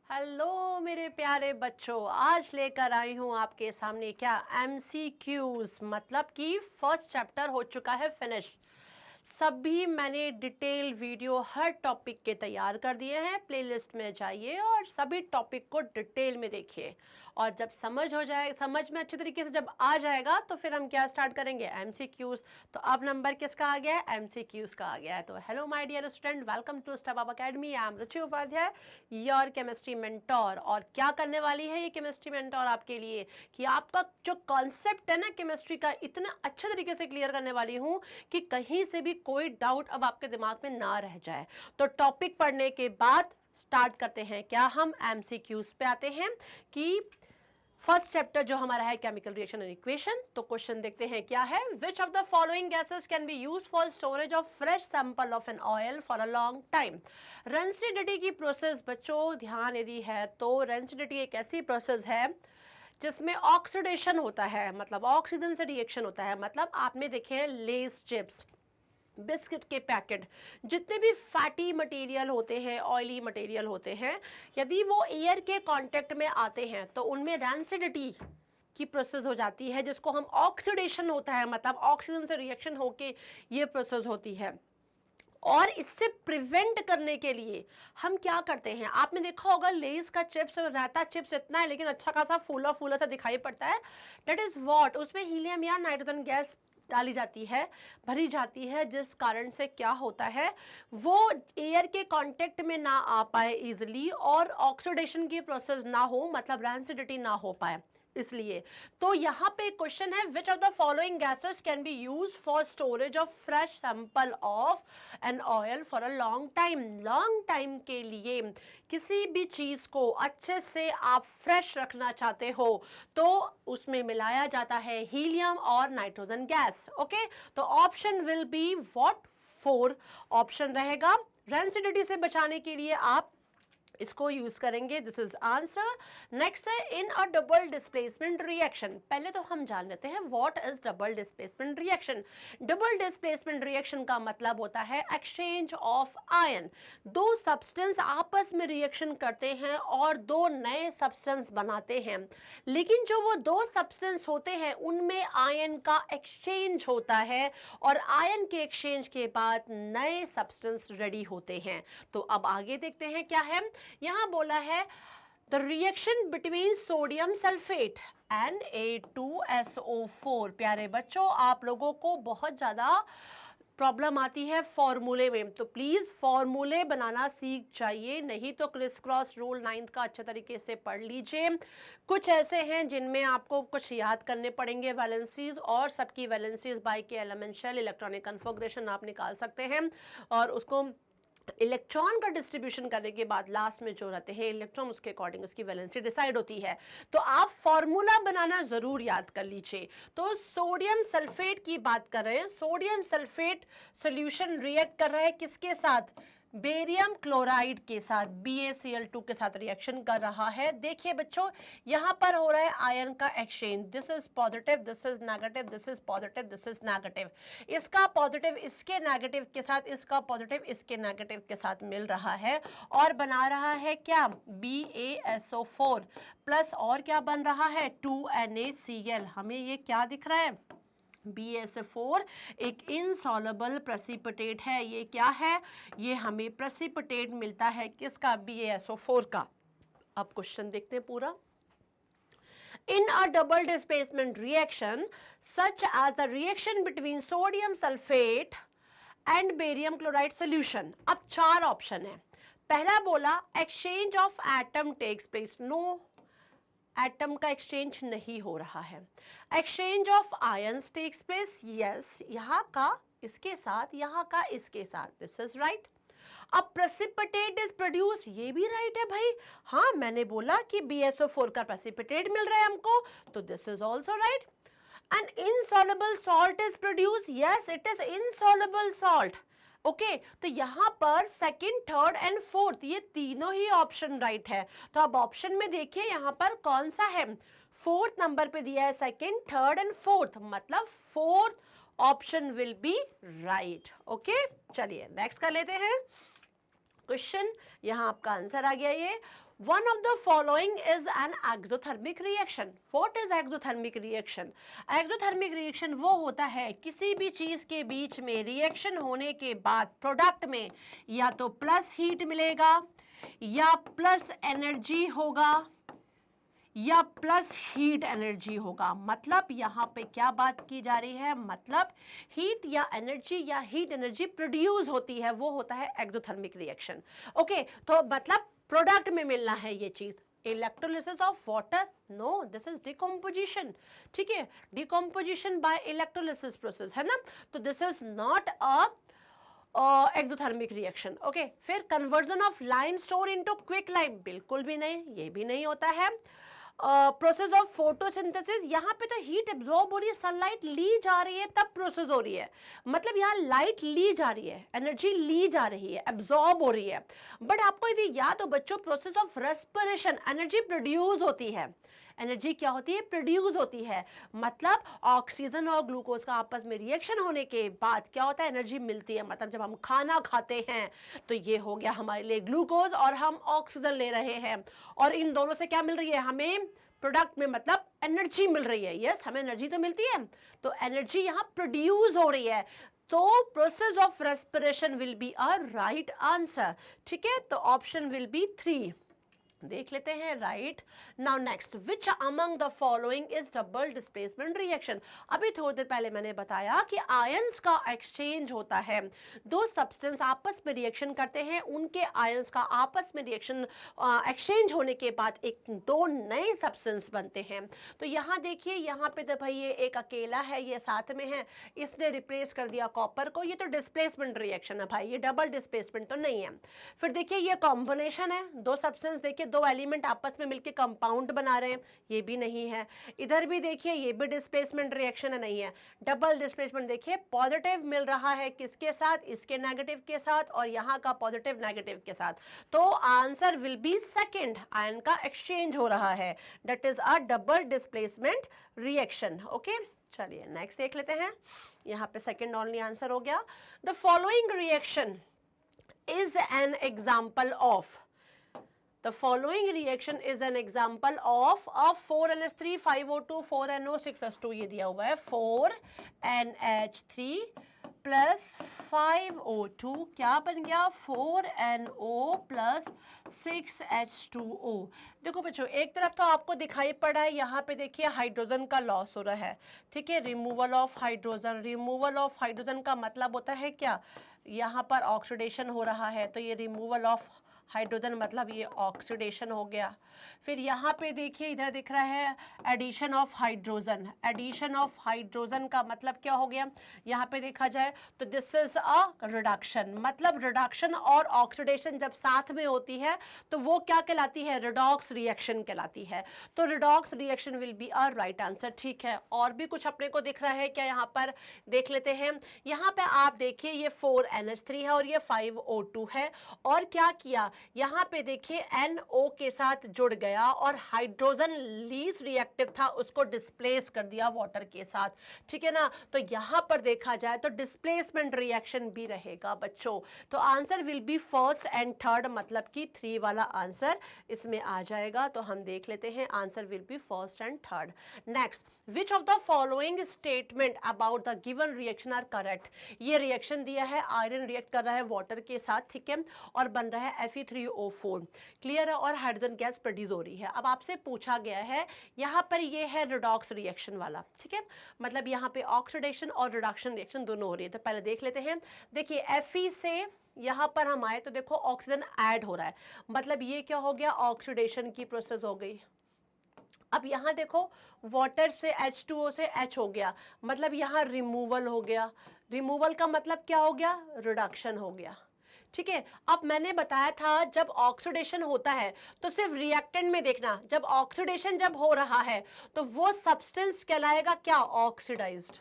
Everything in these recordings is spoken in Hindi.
हेलो मेरे प्यारे बच्चों, आज लेकर आई हूँ आपके सामने क्या एमसीक्यूज, मतलब कि फर्स्ट चैप्टर हो चुका है फिनिश। सभी मैंने डिटेल वीडियो हर टॉपिक के तैयार कर दिए हैं। प्लेलिस्ट में जाइए और सभी टॉपिक को डिटेल में देखिए, और जब समझ हो जाए, समझ में अच्छे तरीके से जब आ जाएगा तो फिर हम क्या स्टार्ट करेंगे, एमसीक्यूज। तो अब नंबर किसका आ गया है, एमसीक्यूज का आ गया है। तो hello my dear student, welcome to Step Up Academy. I am Ruchi Upadhyay, your chemistry mentor. और क्या करने वाली है ये केमिस्ट्री मेंटोर आपके लिए, कि आपका जो कॉन्सेप्ट है ना केमिस्ट्री का, इतना अच्छे तरीके से क्लियर करने वाली हूँ कि कहीं से भी कोई डाउट अब आपके दिमाग में ना रह जाए। तो टॉपिक पढ़ने के बाद स्टार्ट करते हैं क्या, हम एमसीक्यूज पे आते हैं कि फर्स्ट चैप्टर जो हमारा है केमिकल रिएक्शन एंड इक्वेशन। तो क्वेश्चन देखते हैं क्या है। विच of the following gases can be use for storage of fresh sample of an oil for a long time. Rancidity की प्रोसेस बच्चों ध्यान यदि है तो रेंसिडिटी एक ऐसी प्रोसेस है जिसमें ऑक्सीडेशन होता है, मतलब ऑक्सीजन से रिएक्शन होता है। मतलब आपने देखे हैं लेस चिप्स, बिस्किट के पैकेट, जितने भी फैटी मटेरियल होते हैं, ऑयली मटेरियल होते हैं, यदि वो एयर के कांटेक्ट में आते हैं तो उनमें रैंसिडिटी की प्रोसेस हो जाती है, जिसको हम ऑक्सीडेशन होता है, मतलब ऑक्सीजन से रिएक्शन होके ये प्रोसेस होती है। और इससे प्रिवेंट करने के लिए हम क्या करते हैं, आपने देखा होगा लेस का चिप्स रहता, चिप्स इतना है लेकिन अच्छा खासा फूला फूला सा दिखाई पड़ता है। दैट इज व्हाट, उसमें हीलियम या नाइट्रोजन गैस डाली जाती है, भरी जाती है, जिस कारण से क्या होता है, वो एयर के कांटेक्ट में ना आ पाए इजिली और ऑक्सीडेशन की प्रोसेस ना हो, मतलब रैंसिडिटी ना हो पाए, इसलिए। तो यहाँ पे क्वेश्चन है, विच of the following gases can be use for storage of fresh sample of an oil for a long time. Long time के लिए किसी भी चीज को अच्छे से आप फ्रेश रखना चाहते हो तो उसमें मिलाया जाता है हीलियम और नाइट्रोजन गैस। ओके, तो option will be what, 4 option रहेगा। रेंसिडिटी से बचाने के लिए आप इसको यूज करेंगे, दिस इज आंसर। नेक्स्ट है इन अ डबल डिस्प्लेसमेंट रिएक्शन। पहले तो हम जान लेते हैं what is double displacement reaction. Double displacement reaction का मतलब होता है एक्सचेंज ऑफ आयन। दो सब्सटेंस आपस में रिएक्शन करते हैं और दो नए सब्सटेंस बनाते हैं, लेकिन जो वो दो सब्सटेंस होते हैं उनमें आयन का एक्सचेंज होता है और आयन के एक्सचेंज के बाद नए सब्सटेंस रेडी होते हैं। तो अब आगे देखते हैं क्या है। यहां बोला है the reaction between sodium sulphate and A2SO4। प्यारे बच्चों, आप लोगों को बहुत ज्यादा प्रॉब्लम आती है फॉर्मूले में, तो प्लीज फॉर्मूले बनाना सीख जाइए, नहीं तो क्रिस क्रॉस रूल 9th का अच्छे तरीके से पढ़ लीजिए। कुछ ऐसे हैं जिनमें आपको कुछ याद करने पड़ेंगे वैलेंसीज, और सबकी वैलेंसीज बाय के एलिमेंशियल इलेक्ट्रॉनिक कन्फिगरेशन आप निकाल सकते हैं, और उसको इलेक्ट्रॉन का डिस्ट्रीब्यूशन करने के बाद लास्ट में जो रहते हैं इलेक्ट्रॉन, उसके अकॉर्डिंग उसकी वैलेंसी डिसाइड होती है। तो आप फॉर्मूला बनाना जरूर याद कर लीजिए। तो सोडियम सल्फेट की बात कर रहे हैं, सोडियम सल्फेट सॉल्यूशन रिएक्ट कर रहा है किसके साथ, बेरियम क्लोराइड के साथ, BaCl2 के साथ रिएक्शन कर रहा है। देखिए बच्चों, यहां पर हो रहा है आयन का exchange, this is positive, this is negative, this is positive, this is negative. इसका पॉजिटिव इसके नेगेटिव के साथ, इसका पॉजिटिव इसके नेगेटिव के साथ मिल रहा है और बना रहा है क्या, BaSO4 प्लस, और क्या बन रहा है, 2NaCl। हमें ये क्या दिख रहा है, BaSO4 एक इनसॉल्युबल प्रेसिपिटेट है। ये क्या है, ये हमें प्रेसिपिटेट मिलता है किसका, BaSO4 का। अब क्वेश्चन देखते हैं पूरा। In a double displacement reaction such as the reaction between sodium sulfate and barium chloride solution, अब 4 ऑप्शन है। पहला बोला exchange of atom takes place, no, atom का एक्सचेंज नहीं हो रहा है। Exchange of ions takes place, yes, यहाँ का इसके साथ, यहाँ का इसके साथ, दिस इज राइट। अब प्रेसिपिटेट इज प्रोड्यूस, ये भी राइट है भाई, हाँ मैंने बोला कि BaSO4 का प्रेसिपिटेट मिल रहा है हमको, तो this is also right. An insoluble salt is produce, yes it is insoluble salt. Okay, तो यहां पर सेकंड, थर्ड एंड फोर्थ ये तीनों ही ऑप्शन राइट है। तो अब ऑप्शन में देखिए यहां पर कौन सा है, फोर्थ नंबर पे दिया है, सेकंड, थर्ड एंड फोर्थ, मतलब fourth option will be right. Okay, चलिए नेक्स्ट कर लेते हैं क्वेश्चन। यहां आपका आंसर आ गया, ये One of the following is an exothermic reaction. What is exothermic reaction? Exothermic reaction वो होता है किसी भी चीज के बीच में रिएक्शन होने के बाद प्रोडक्ट में या तो प्लस हीट मिलेगा या प्लस एनर्जी होगा या प्लस हीट एनर्जी होगा। मतलब यहाँ पे क्या बात की जा रही है, मतलब हीट या एनर्जी या हीट एनर्जी प्रोड्यूस होती है, वो होता है एक्सोथर्मिक रिएक्शन। ओके, तो मतलब प्रोडक्ट में मिलना है ये चीज। Electrolysis of water, no, this is decomposition. ठीक है, डिकम्पोजिशन बाय इलेक्ट्रोलिसिस प्रोसेस है ना, तो this is not a exothermic reaction. Okay, फिर conversion of limestone into quicklime, बिल्कुल भी नहीं, ये भी नहीं होता है। प्रोसेस ऑफ फोटोसिंथेसिस, यहाँ पे तो हीट एब्जॉर्ब हो रही है, सनलाइट ली जा रही है तब प्रोसेस हो रही है, मतलब यहाँ लाइट ली जा रही है, एनर्जी ली जा रही है, एब्जॉर्ब हो रही है। बट आपको यदि याद हो बच्चों, process of respiration, energy produce होती है। एनर्जी क्या होती है, प्रोड्यूस होती है, मतलब ऑक्सीजन और ग्लूकोज का आपस में रिएक्शन होने के बाद क्या होता है, एनर्जी मिलती है। मतलब जब हम खाना खाते हैं तो ये हो गया हमारे लिए ग्लूकोज और हम ऑक्सीजन ले रहे हैं, और इन दोनों से क्या मिल रही है हमें प्रोडक्ट में, मतलब एनर्जी मिल रही है। यस, हमें एनर्जी तो मिलती है, तो एनर्जी यहाँ प्रोड्यूस हो रही है, तो process of respiration will be a right answer. ठीक है, तो ऑप्शन विल बी 3 देख लेते हैं, right. Now next, which among the following is double displacement reaction. अभी थोड़ी देर पहले मैंने बताया कि आयंस का एक्सचेंज होता है, दो सब्सटेंस आपस में रिएक्शन करते हैं, उनके आयंस का आपस में रिएक्शन एक्सचेंज होने के बाद एक दो नए सब्सटेंस बनते हैं। तो यहाँ देखिए, यहाँ पे तो भाई ये एक अकेला है, ये साथ में है, इसने रिप्लेस कर दिया कॉपर को, ये तो डिस्प्लेसमेंट रिएक्शन है भाई, ये डबल डिस्प्लेसमेंट तो नहीं है। फिर देखिए ये कॉम्बिनेशन है, दो सब्सटेंस देखिए, दो एलिमेंट आपस में मिलकर कंपाउंड बना रहे हैं, ये भी नहीं है। इधर भी देखिए, ये भी डिस्प्लेसमेंट रिएक्शन है, नहीं है। डबल डिस्प्लेसमेंट देखिए, पॉजिटिव मिल रहा है किसके साथ, इसके नेगेटिव के साथ, और यहाँ का पॉजिटिव नेगेटिव के साथ, तो answer will B second, ion का एक्सचेंज हो रहा है, that is a double displacement reaction. Okay, चलिए नेक्स्ट देख लेते हैं, यहाँ पे सेकंड ओनली आंसर हो गया। The following reaction is an example of, the following reaction is an example of 4NH3 5O2 4NO6H2, ये दिया हुआ है 4NH3 प्लस 5O2 क्या बन गया 4NO प्लस 6H2O। देखो बच्चों, एक तरफ तो आपको दिखाई पड़ा है, यहाँ पे देखिए हाइड्रोजन का लॉस हो रहा है। ठीक है, removal of hydrogen, removal of hydrogen का मतलब होता है क्या, यहाँ पर ऑक्सीडेशन हो रहा है, तो ये रिमूवल ऑफ हाइड्रोजन मतलब ये ऑक्सीडेशन हो गया। फिर यहाँ पे देखिए, इधर दिख रहा है addition of hydrogen, addition of hydrogen का मतलब क्या हो गया, यहाँ पे देखा जाए तो दिस इज अ रिडक्शन, मतलब रिडक्शन और ऑक्सीडेशन जब साथ में होती है तो वो क्या कहलाती है, रिडॉक्स रिएक्शन कहलाती है। तो redox reaction will be a right answer. ठीक है, और भी कुछ अपने को दिख रहा है क्या, यहाँ पर देख लेते हैं। यहाँ पे आप देखिए, ये 4NH3 है और ये 5O2 है, और क्या किया, यहाँ पे देखिए NO के साथ जुड़ गया और हाइड्रोजन लीस्ट रिएक्टिव था, उसको डिस्प्लेस कर दिया वाटर के साथ। ठीक है ना, तो यहाँ पर देखा जाए तो डिस्प्लेसमेंट रिएक्शन भी रहेगा बच्चों। तो answer will be first and third, मतलब कि 3 वाला आंसर इसमें आ जाएगा। तो हम देख लेते हैं, answer will be first and third. Next, which of the following statement about the given reaction are correct. ये रिएक्शन दिया है, आयरन रिएक्ट कर रहा है वाटर के साथ, ठीक है, और बन रहा है Fe3O4, क्लियर है, और हाइड्रोजन गैस प्रोड्यूस हो रही है। अब आपसे पूछा गया है, यहाँ पर ये है रिडॉक्स रिएक्शन वाला, ठीक है, मतलब यहाँ पे ऑक्सीडेशन और रिडक्शन रिएक्शन दोनों हो रही है। तो पहले देख लेते हैं, देखिए Fe से यहाँ पर हम आए तो देखो ऑक्सीजन ऐड हो रहा है, मतलब ये क्या हो गया, ऑक्सीडेशन की प्रोसेस हो गई। अब यहाँ देखो वाटर से H2O से H हो गया, मतलब यहाँ रिमूवल हो गया। रिमूवल का मतलब क्या हो गया, रिडक्शन हो गया। ठीक है, अब मैंने बताया था जब ऑक्सीडेशन होता है तो सिर्फ रिएक्टेंट में देखना, जब ऑक्सीडेशन जब हो रहा है तो वो सब्सटेंस कहलाएगा क्या, ऑक्सीडाइज्ड।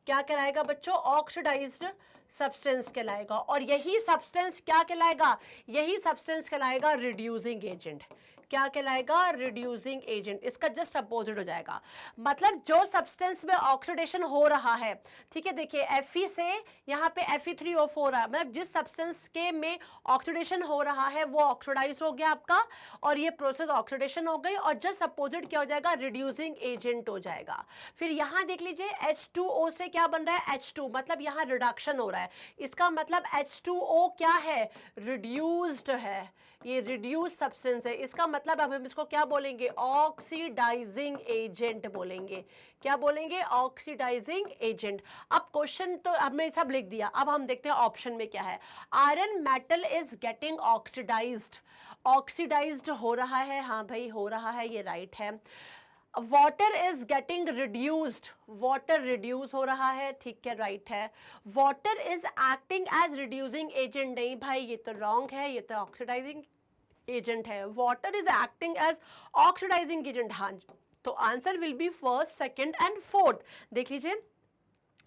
क्या कहलाएगा बच्चों, ऑक्सीडाइज्ड सब्सटेंस कहलाएगा। और यही सब्सटेंस क्या कहलाएगा, यही सब्सटेंस कहलाएगा रिड्यूसिंग एजेंट। क्या कहलाएगा, रिड्यूसिंग एजेंट। इसका जस्ट अपोजिट हो जाएगा, मतलब जो सब्सटेंस में ऑक्सीडेशन हो रहा है, ठीक है, देखिए Fe से यहाँ पे Fe3O4 है, मतलब जिस सब्सटेंस के में ऑक्सीडेशन हो रहा है वो ऑक्सीडाइज हो गया आपका, और ये प्रोसेस ऑक्सीडेशन हो गई, और जस्ट अपोजिट क्या हो जाएगा, रिड्यूसिंग एजेंट हो जाएगा। फिर यहाँ देख लीजिए H2O से क्या बन रहा है, H2, मतलब यहाँ रिडक्शन हो रहा है, इसका मतलब H2O क्या है, रिड्यूस्ड है, ये रिड्यूस सब्सटेंस है, इसका मतलब अब हम इसको क्या बोलेंगे, ऑक्सीडाइजिंग एजेंट बोलेंगे। क्या बोलेंगे, ऑक्सीडाइजिंग एजेंट। अब क्वेश्चन तो हमने सब लिख दिया, अब हम देखते हैं ऑप्शन में क्या है। Iron metal is getting oxidised, oxidised हो रहा है, हाँ भाई हो रहा है, ये राइट है। Water is getting reduced, water reduce हो रहा है, ठीक है, राइट है। Water is acting as reducing agent, नहीं भाई ये तो रॉन्ग है, ये तो ऑक्सीडाइजिंग एजेंट है। Water is acting as oxidising agent, हाँ, तो answer will be first, second and fourth. देख लीजिए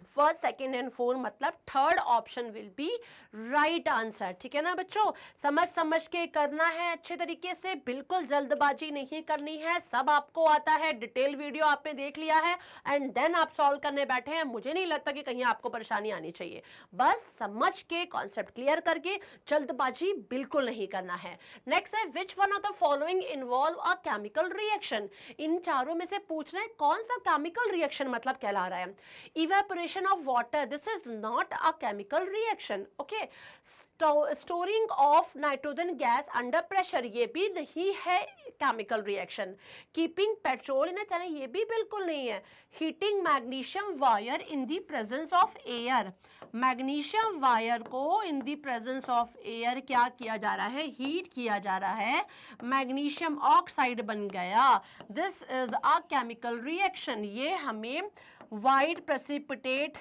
फर्स्ट, सेकेंड एंड फोर्थ, मतलब third option will be right answer. ठीक है ना बच्चों, समझ समझ के करना है अच्छे तरीके से, बिल्कुल जल्दबाजी नहीं करनी है, सब आपको आता है, डिटेल वीडियो आपने देख लिया है एंड देन आप सॉल्व करने बैठे हैं। मुझे नहीं लगता कि कहीं आपको परेशानी आनी चाहिए, बस समझ के कॉन्सेप्ट क्लियर करके, जल्दबाजी बिल्कुल नहीं करना है। नेक्स्ट है, which one of the following involve a chemical reaction. इन चारों में से पूछ रहे हैं कौन सा केमिकल रिएक्शन मतलब कहला रहा है। Evaporation of water, this is not a chemical reaction, okay. Storing of nitrogen gas under pressure, ये भी नहीं है chemical reaction. Keeping petrol in a tank, ये भी बिल्कुल नहीं है। Heating magnesium wire in the presence of air, magnesium wire को in the presence of air क्या किया जा रहा है, हीट किया जा रहा है, मैग्नीशियम ऑक्साइड बन गया। This is a chemical reaction, ये हमें वाइट प्रेसिपिटेट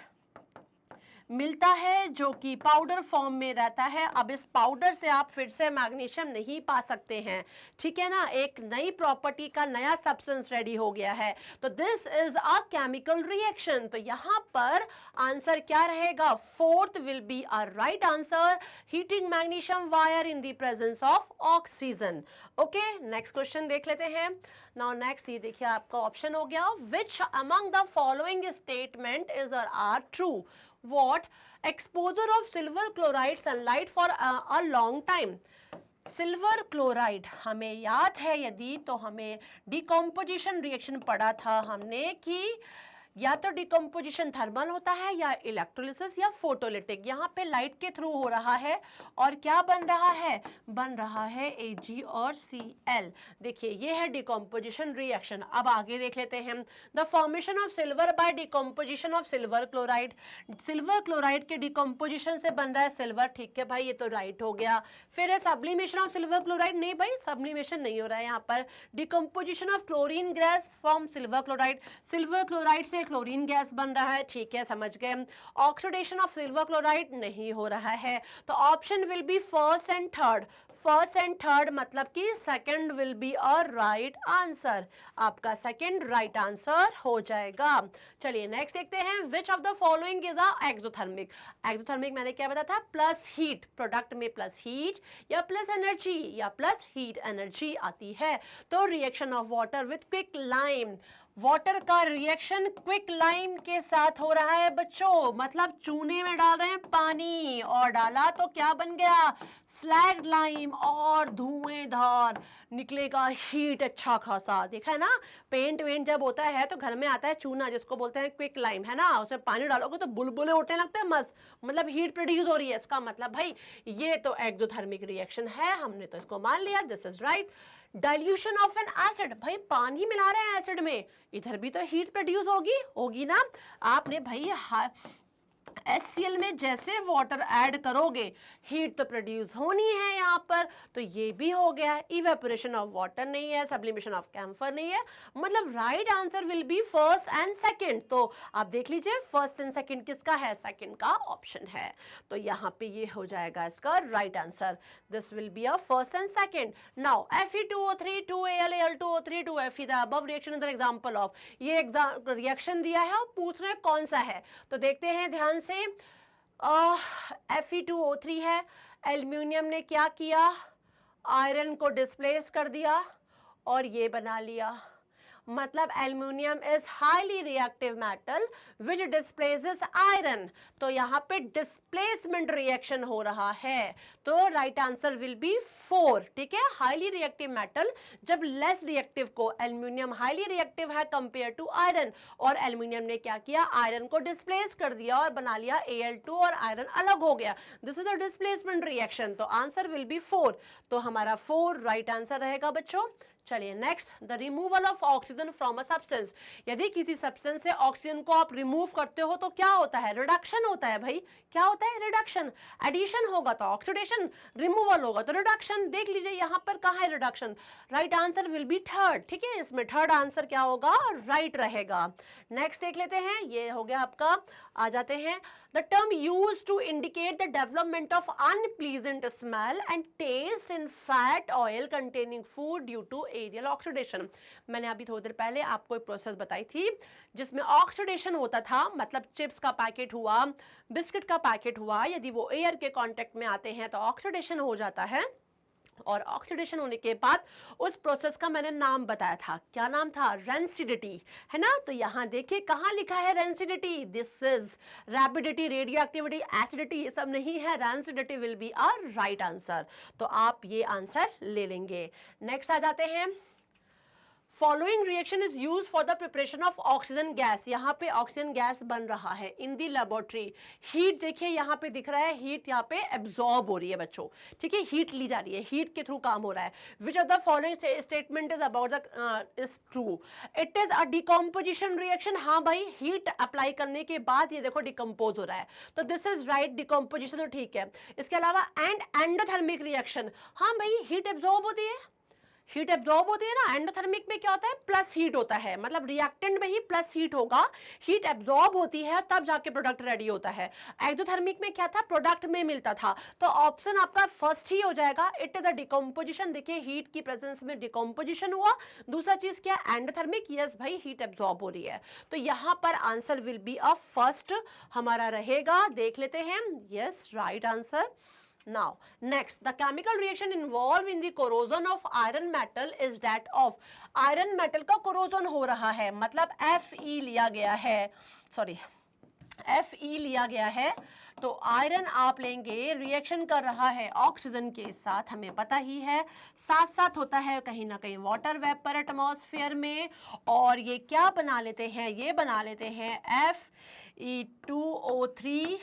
मिलता है जो कि पाउडर फॉर्म में रहता है। अब इस पाउडर से आप फिर से मैग्नीशियम नहीं पा सकते हैं, ठीक है ना, एक नई प्रॉपर्टी का नया सब्सटेंस रेडी हो गया है, तो this is a chemical reaction. तो यहां पर आंसर क्या रहेगा, fourth will be a right answer, heating magnesium wire in the presence of oxygen. Okay, next question देख लेते हैं। नाउ नेक्स्ट ये देखिए आपका ऑप्शन हो गया, which among the following statement is are true. What? Exposure of silver chloride sunlight for a long time. Silver chloride हमें याद है, यदि तो हमें डिकम्पोजिशन रिएक्शन पढ़ा था हमने कि या तो डिकम्पोजिशन थर्मल होता है या इलेक्ट्रोलिसिस या फोटोलिटिक। यहाँ पे लाइट के थ्रू हो रहा है और क्या बन रहा है, बन रहा है Ag और Cl। देखिए ये है डिकम्पोजिशन रिएक्शन। अब आगे देख लेते हैं, the formation of silver by decomposition of silver chloride. Silver chloride के डिकम्पोजिशन से बन रहा है सिल्वर, ठीक है भाई, ये तो राइट हो गया। फिर है सब्लिमेशन ऑफ सिल्वर क्लोराइड, नहीं भाई सब्लिमेशन नहीं हो रहा है यहाँ पर। Decomposition of chlorine gas from silver chloride, silver chloride से क्लोरीन गैस बन रहा है, ठीक है समझ गए। ऑक्सीडेशन ऑफ सिल्वर क्लोराइड नहीं हो रहा है, तो option will be first and third. First and third मतलब कि second will be a right answer, आपका सेकंड राइट आंसर हो जाएगा। चलिए नेक्स्ट देखते हैं, विच of the following is a exothermic. Exothermic मैंने क्या बताया था, प्लस हीट, प्रोडक्ट में प्लस हीट या प्लस एनर्जी या प्लस हीट एनर्जी आती है। तो reaction of water with quick lime, water का रिएक्शन क्विक लाइम के साथ हो रहा है बच्चों, मतलब चूने में डाल रहे हैं पानी और डाला तो क्या बन गया, स्लैग्ड लाइम, और धुएंधार निकलेगा हीट अच्छा खासा। देखा है ना, पेंट वेंट जब होता है तो घर में आता है चूना जिसको बोलते हैं क्विक लाइम, है ना, उसमें पानी डालोगे तो बुलबुले उठने लगते हैं मस्त, मतलब हीट प्रोड्यूस हो रही है। इसका मतलब भाई ये तो एक्सोथर्मिक रिएक्शन है, हमने तो इसको मान लिया, this is right. Dilution of N acid, भाई पानी मिला रहे हैं एसिड में, इधर भी तो हीट प्रोड्यूस होगी होगी ना। आपने भाई HCl में जैसे वाटर ऐड करोगे हीट तो प्रोड्यूस होनी है यहाँ पर, तो ये भी हो गया। इवेपोरेशन ऑफ वाटर नहीं है, सब्लिमेशन ऑफ कैम्फर नहीं है, मतलब right answer will be first and second. तो आप देख लीजिए फर्स्ट एंड सेकंड किसका है, सेकंड का ऑप्शन है, तो यहाँ पे ये हो जाएगा इसका right answer. This will be a first and second. Now Fe2O3 2Al Al2O3 2Fe, the above reaction is an example of. ये रिएक्शन दिया है और पूछ रहे कौन सा है, तो देखते हैं ध्यान से। Fe2O3 है, एल्यूमिनियम ने क्या किया, आयरन को डिस्प्लेस कर दिया और ये बना लिया। मतलब aluminium is highly reactive metal which displaces iron. तो यहाँ पे डिस्प्लेसमेंट रिएक्शन हो रहा है, तो राइट आंसर विल बी 4। ठीक है, हाईली रिएक्टिव मेटल जब लेस रिएक्टिव को, एल्युमिनियम हाईली रिएक्टिव है कंपेयर टू आयरन, और एल्युमिनियम ने क्या किया, आयरन को डिस्प्लेस कर दिया और बना लिया Al2 और आयरन अलग हो गया। This is a displacement reaction, तो आंसर विल बी 4। तो हमारा 4 राइट आंसर रहेगा बच्चों। चलिए next, the removal of oxygen from a substance. यदि किसी सब्सटेंस से ऑक्सीजन को आप रिमूव करते हो तो क्या होता है, रिडक्शन होता है भाई। क्या होता है, रिडक्शन। एडिशन होगा तो ऑक्सीडेशन, रिमूवल होगा तो रिडक्शन। देख लीजिए यहाँ पर कहाँ है reduction, right answer will B 3rd। ठीक है, इसमें 3rd आंसर क्या होगा, राइट रहेगा। नेक्स्ट देख लेते हैं, ये हो गया आपका। आ जाते हैं, the term used to indicate the development of unpleasant smell and taste in fat oil containing food due to aerial oxidation. मैंने अभी थोड़ी देर पहले आपको एक प्रोसेस बताई थी जिसमें ऑक्सीडेशन होता था, मतलब चिप्स का पैकेट हुआ, बिस्किट का पैकेट हुआ, यदि वो एयर के कांटेक्ट में आते हैं तो ऑक्सीडेशन हो जाता है, और ऑक्सीडेशन होने के बाद उस प्रोसेस का मैंने नाम बताया था। क्या नाम था, रेंसिडिटी, है ना। तो यहाँ देखिए कहाँ लिखा है rancidity, this is rapidity, radio activity, acidity, ये सब नहीं है, rancidity will be our right answer. तो आप ये आंसर ले लेंगे। नेक्स्ट आ जाते हैं, following reaction is use for the preparation of oxygen gas. यहाँ पे ऑक्सीजन गैस बन रहा है इन दी लेबोरेटरी। हीट देखिए यहाँ पे दिख रहा है, हीट यहाँ पे एब्जॉर्ब हो रही है बच्चों। ठीक है, हीट ली जा रही है, हीट के थ्रू काम हो रहा है। विच of the following statement is about the is true, it is a decomposition reaction. हाँ भाई, हीट अप्लाई करने के बाद ये देखो डिकम्पोज हो रहा है, तो दिस इज राइट, डिकम्पोजिशन तो ठीक है। इसके अलावा एंडोथर्मिक रिएक्शन, हाँ भाई हीट एब्जॉर्ब होती है, हीट एब्जॉर्ब होती है ना। एंडोथर्मिक में क्या होता है, प्लस हीट होता है, मतलब रिएक्टेंट में ही प्लस हीट होगा, हीट एब्जॉर्ब होती है तब जाके प्रोडक्ट रेडी होता है। एक्सोथर्मिक में क्या था, प्रोडक्ट में मिलता था। तो ऑप्शन आपका फर्स्ट ही हो जाएगा, इट इज अ डिकम्पोजिशन। देखिए हीट की प्रेजेंस में डिकम्पोजिशन हुआ। दूसरा चीज क्या, एंडोथर्मिक, यस भाई हीट एब्जॉर्ब हो रही है। तो यहाँ पर answer will be a first हमारा रहेगा। देख लेते हैं, yes right answer. Now, next, the chemical reaction involved in the corrosion of iron metal is that of, iron metal का corrosion हो रहा है, मतलब Fe लिया गया है, सॉरी Fe लिया गया है। तो आयरन आप लेंगे, रिएक्शन कर रहा है ऑक्सीजन के साथ, हमें पता ही है, साथ साथ होता है कहीं ना कहीं वाटर वेपर एटमॉस्फेयर में, और ये क्या बना लेते हैं, ये बना लेते हैं Fe2O3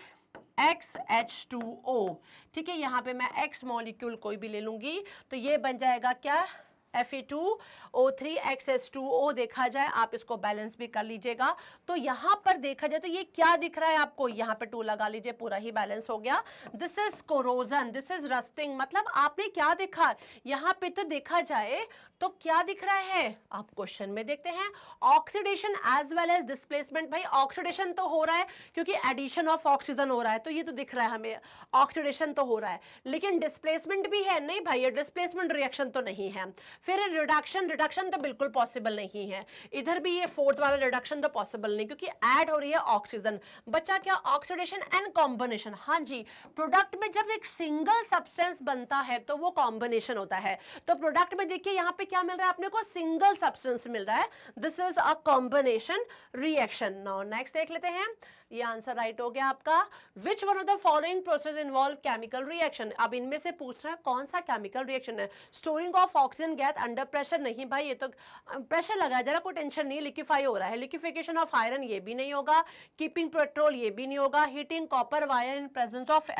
XH2O। ठीक है, यहाँ पे मैं X मॉलिक्यूल कोई भी ले लूंगी, तो ये बन जाएगा क्या, Fe2O3 XH2O। देखा जाए, आप इसको बैलेंस भी कर लीजिएगा। तो यहाँ पर देखा जाए तो ये क्या दिख रहा है आपको, यहाँ पे 2 लगा लीजिए, पूरा ही बैलेंस हो गया। This is corrosion, this is rusting, मतलब आपने क्या देखा यहाँ पे, तो देखा जाए तो क्या दिख रहा है, आप क्वेश्चन में देखते हैं, oxidation as well as displacement. भाई ऑक्सीडेशन तो हो रहा है क्योंकि एडिशन ऑफ ऑक्सीजन हो रहा है, तो ये तो दिख रहा है हमें, ऑक्सीडेशन तो हो रहा है, लेकिन डिस्प्लेसमेंट भी है, नहीं भाई ये डिस्प्लेसमेंट रिएक्शन तो नहीं है। फिर रिडक्शन, रिडक्शन तो बिल्कुल पॉसिबल नहीं है। इधर भी ये 4th वाला रिडक्शन तो पॉसिबल नहीं, क्योंकि ऐड हो रही है ऑक्सीजन। बच्चा क्या, ऑक्सीडेशन एंड कॉम्बिनेशन। हाँ जी, प्रोडक्ट में जब एक सिंगल सब्सटेंस बनता है तो वो कॉम्बिनेशन होता है। तो प्रोडक्ट में देखिए यहाँ पे क्या मिल रहा है अपने को, सिंगल सब्सटेंस मिल रहा है, this is a combination reaction. Now next देख लेते हैं, ये आंसर राइट हो गया आपका। विच one of the following process involve chemical reaction. अब इनमें से पूछ रहा है कौन सा केमिकल रिएक्शन है। Storing of oxygen gas under pressure, नहीं भाई ये तो प्रेशर लगा जरा, कोई टेंशन नहीं, लिक्विफाई हो रहा है। लिक्विफिकेशन ऑफ आयरन, ये भी नहीं होगा। कीपिंग पेट्रोल, ये भी नहीं होगा। Heating copper wire in presence of,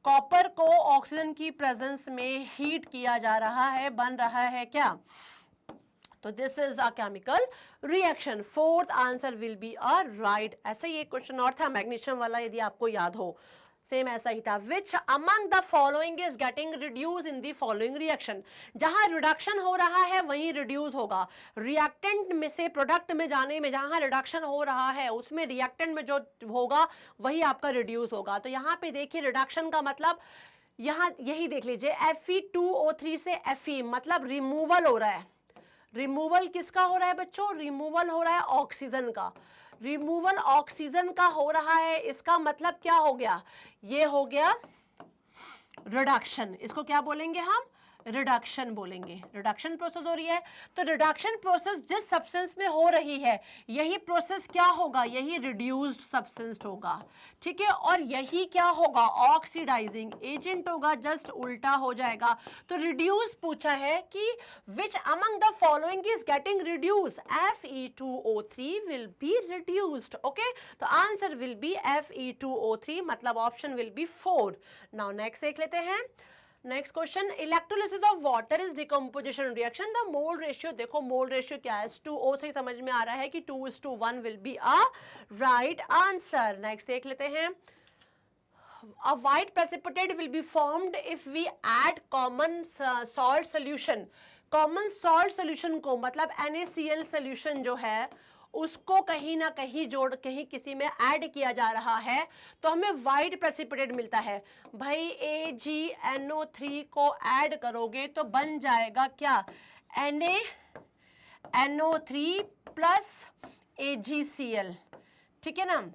copper को ऑक्सीजन की प्रेजेंस में हीट किया जा रहा है, बन रहा है क्या, तो this is a chemical reaction. 4th answer will be a right. ऐसा ही एक क्वेश्चन और था मैग्नीशियम वाला, यदि आपको याद हो, सेम ऐसा ही था। विच among the following is getting reduce in the following reaction. जहां रिडक्शन हो रहा है वहीं रिड्यूस होगा। रिएक्टेंट में से प्रोडक्ट में जाने में जहां रिडक्शन हो रहा है उसमें रिएक्टेंट में जो होगा वही आपका रिड्यूस होगा। तो यहाँ पे देखिए रिडक्शन का मतलब, यहाँ यही देख लीजिए, Fe2O3 से Fe, मतलब रिमूवल हो रहा है। रिमूवल किसका हो रहा है बच्चों, रिमूवल हो रहा है ऑक्सीजन का। रिमूवल ऑक्सीजन का हो रहा है, इसका मतलब क्या हो गया, ये हो गया रिडक्शन। इसको क्या बोलेंगे हम, रिडक्शन बोलेंगे, रिडक्शन प्रोसेस हो रही है। तो रिडक्शन प्रोसेस जिस सब्सटेंस में हो रही है यही प्रोसेस क्या होगा, यही रिड्यूस्ड सब्सटेंस होगा, ठीक है। और यही क्या होगा, ऑक्सीडाइजिंग एजेंट होगा, जस्ट उल्टा हो जाएगा। तो रिड्यूस पूछा है कि विच among the following is getting reduce, Fe2O3 will be reduced, okay. तो आंसर विल बी Fe2O3, मतलब option will B 4। Now next देख लेते हैं। Next question, electrolysis of water is decomposition reaction, the mole ratio. देखो मोल रेशियो क्या है, 2O3 समझ में आ रहा है कि 2:1 will be a right answer. Next देख लेते हैं, a white precipitate will be formed if we add common salt solution। common salt solution को मतलब NaCl solution जो है उसको कहीं ना कहीं जोड़, कहीं किसी में ऐड किया जा रहा है तो हमें वाइट प्रेसिपिटेट मिलता है। भाई AgNO3 को ऐड करोगे तो बन जाएगा क्या, NaNO3 प्लस AgCl, ठीक है ना।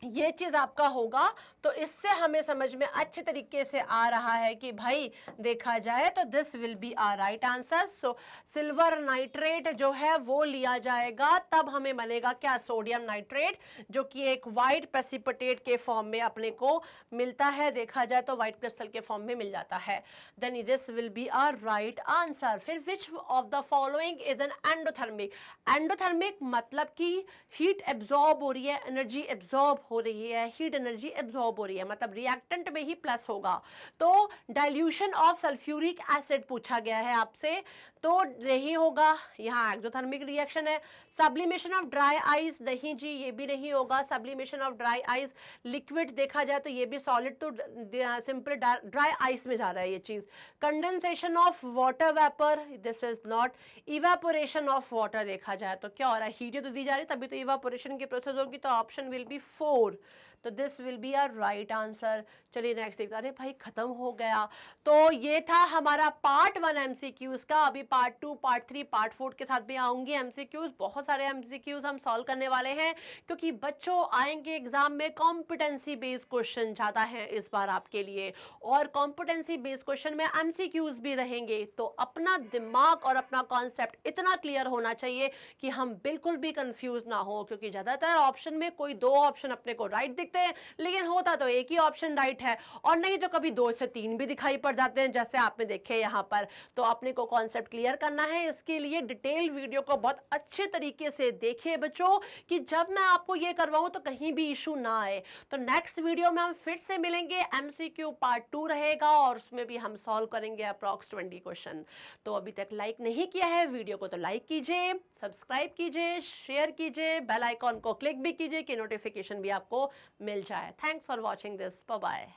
ये चीज आपका होगा। तो इससे हमें समझ में अच्छे तरीके से आ रहा है कि भाई देखा जाए तो this will be a right answer. So silver nitrate जो है वो लिया जाएगा, तब हमें बनेगा क्या, सोडियम नाइट्रेट, जो कि एक वाइट प्रेसिपिटेट के फॉर्म में अपने को मिलता है। देखा जाए तो वाइट क्रिस्टल के फॉर्म में मिल जाता है। Then this will be a right answer. फिर which of the following is an endothermic. Endothermic मतलब कि हीट एब्जॉर्ब हो रही है, एनर्जी एब्जॉर्ब हो रही है, हीट एनर्जी एब्जॉर्ब हो रही है, मतलब रिएक्टेंट में ही प्लस होगा। तो डाइल्यूशन ऑफ सल्फ्यूरिक एसिड पूछा गया है आपसे, तो नहीं होगा, यहाँ एक्सोथर्मिक रिएक्शन है। सब्लिमेशन ऑफ ड्राई आइस, नहीं जी ये भी नहीं होगा। Sublimation of dry ice liquid देखा जाए तो ये भी सॉलिड, तो सिंपल ड्राई आइस में जा रहा है ये चीज। Condensation of water vapour, this is not. Evaporation of water देखा जाए तो क्या हो रहा है, हीट तो दी जा रही है तभी तो इवेपोरेशन की प्रोसेस होगी, तो ऑप्शन विल बी 4। तो this will be a right answer. चलिए नेक्स्ट देखते हैं। अरे भाई खत्म हो गया। तो ये था हमारा पार्ट 1 एमसीक्यूज का। अभी पार्ट 2, पार्ट 3, पार्ट 4 के साथ भी आऊंगी एमसीक्यूज। बहुत सारे एमसीक्यूज हम सॉल्व करने वाले हैं क्योंकि बच्चों आएंगे एग्जाम में कॉम्पिटेंसी बेस्ड क्वेश्चन ज्यादा है इस बार आपके लिए, और कॉम्पिटेंसी बेस्ड क्वेश्चन में एमसीक्यूज भी रहेंगे। तो अपना दिमाग और अपना कॉन्सेप्ट इतना क्लियर होना चाहिए कि हम बिल्कुल भी कंफ्यूज ना हो, क्योंकि ज्यादातर ऑप्शन में कोई 2 ऑप्शन अपने को राइट दिखते हैं लेकिन होता तो एक ही ऑप्शन राइट है, और नहीं तो कभी 2 से 3 भी दिखाई पड़ जाते हैं जैसे आपने देखे यहाँ पर। तो अपने को कॉन्सेप्ट क्लियर करना है, इसके लिए डिटेल वीडियो को बहुत अच्छे तरीके से देखिए बच्चों, कि जब मैं आपको ये करवाऊं तो कहीं भी इशू ना आए। तो नेक्स्ट वीडियो में हम फिर से मिलेंगे, एमसीक्यू पार्ट 2 रहेगा और उसमें भी हम सॉल्व करेंगे अप्रॉक्स 20 क्वेश्चन। तो अभी तक लाइक नहीं किया है वीडियो को तो लाइक कीजिए, सब्सक्राइब कीजिए, शेयर कीजिए, बेल आइकॉन को क्लिक भी कीजिए कि नोटिफिकेशन भी आपको मिल जाए। Thanks for watching this, bye bye.